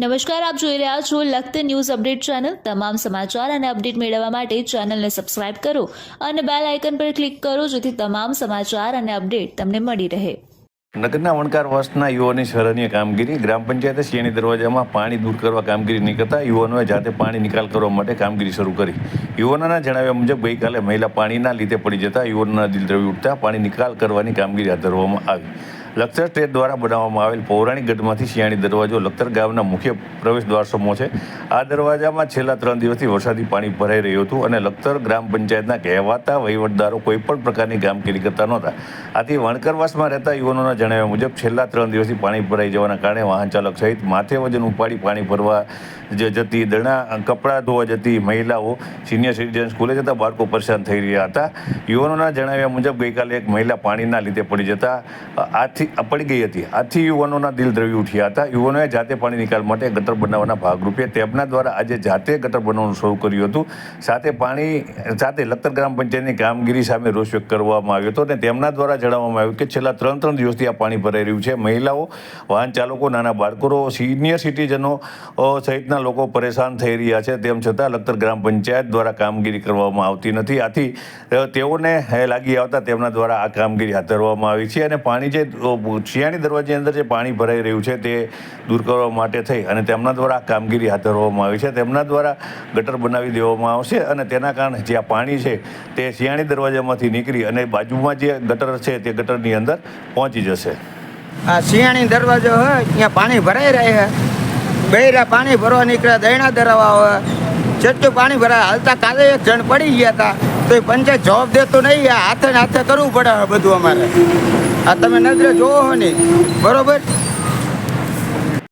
નમસ્કાર, આપ જોઈ રહ્યા છો લખત ન્યૂઝ અપડેટ ચેનલ। તમામ સમાચાર અને અપડેટ મેળવવા માટે ચેનલને સબસ્ક્રાઇબ કરો અને બેલ આઇકન પર ક્લિક કરો જેથી તમામ સમાચાર અને અપડેટ તમને મળી રહે। નગરના વણકાર વાસના યુવાનોની સરાહનીય કામગીરી। ગ્રામ પંચાયતે સિયાણી દરવાજામાં પાણી દૂર કરવા કામગીરી નહીં કરતા યુવાનોએ જાતે પાણી નિકાલ કરવા માટે કામગીરી શરૂ કરી। યુવાનોના જણાવ્યા મુજબ ગઈકાલે મહિલા પાણીના લીધે પડી જતા યુવાનોના દિલ દ્રવી ઉઠતા પાણી નિકાલ કરવાની કામગીરી હાથ ધરવામાં આવી। લખતર સ્ટેટ દ્વારા બનાવવામાં આવેલ પૌરાણિક ગઢમાંથી સિયાણી દરવાજો લખતર ગામના મુખ્ય પ્રવેશ દ્વાર સમો છે। આ દરવાજામાં છેલ્લા 3 દિવસથી વરસાદી પાણી ભરાઈ રહ્યું હતું અને લખતર ગ્રામ પંચાયતના કહેવાતા વહીવટદારો કોઈપણ પ્રકારની કામગીરી કરતા નહોતા। આથી વણકરવાસમાં રહેતા યુવાનોના જણાવ્યા મુજબ છેલ્લા 3 દિવસથી પાણી ભરાઈ જવાના કારણે વાહન ચાલક સહિત માથે વજન ઉપાડી પાણી ભરવા જતી, દણા કપડાં ધોવા જતી મહિલાઓ, સિનિયર સિટીઝન, સ્કૂલે જતા બાળકો પરેશાન થઈ રહ્યા હતા। યુવાનોના જણાવ્યા મુજબ ગઈકાલે એક મહિલા પાણીના લીધે પડી ગઈ હતી। આથી યુવાનોના દિલ દ્રવી ઉઠ્યા હતા। યુવાનોએ જાતે પાણી નિકાલ માટે ગટર બનાવવાના ભાગરૂપે તેમના દ્વારા આજે જાતે ગટર બનાવવાનું શરૂ કર્યું હતું। સાથે લખતર ગ્રામ પંચાયતની કામગીરી સામે રોષ વ્યક્ત કરવામાં આવ્યો હતો અને તેમના દ્વારા જણાવવામાં આવ્યું કે છેલ્લા 3 દિવસથી આ પાણી ભરાઈ રહ્યું છે। મહિલાઓ, વાહન ચાલકો, નાના બાળકો, સિનિયર સિટીઝનો સહિતના લોકો પરેશાન થઈ રહ્યા છે। તેમ છતાં લખતર ગ્રામ પંચાયત દ્વારા કામગીરી કરવામાં આવતી નથી। આથી તેઓને લાગી આવતા તેમના દ્વારા આ કામગીરી હાથ ધરવામાં આવી છે અને પાણી જે સિયાણી દરવાજાની અંદર જે પાણી ભરાઈ રહ્યું છે તે દૂર કરવા માટે થઈ અને તેમના દ્વારા આ કામગીરી હાથ ધરવામાં આવી છે। તેમના દ્વારા ગટર બનાવી દેવામાં આવશે અને તેના કારણે જે આ પાણી છે તે સિયાણી દરવાજામાંથી નીકળી અને બાજુમાં જે ગટર છે તે ગટરની અંદર પહોંચી જશે। આ સિયાણી દરવાજો હોય ત્યાં પાણી ભરાઈ રહે છે। બૈરા પાણી ભરવા નીકળ્યા, દૈણા ધરાવવા હોય, જેટલું પાણી ભરાય હાલતા કાલે એક જણ પડી ગયા હતા તો એ પંચાયત જવાબ દેતું નહીં। આ હાથે કરવું પડે બધું અમારે। આ તમે નજરે જોવો હો નહીં, બરોબર।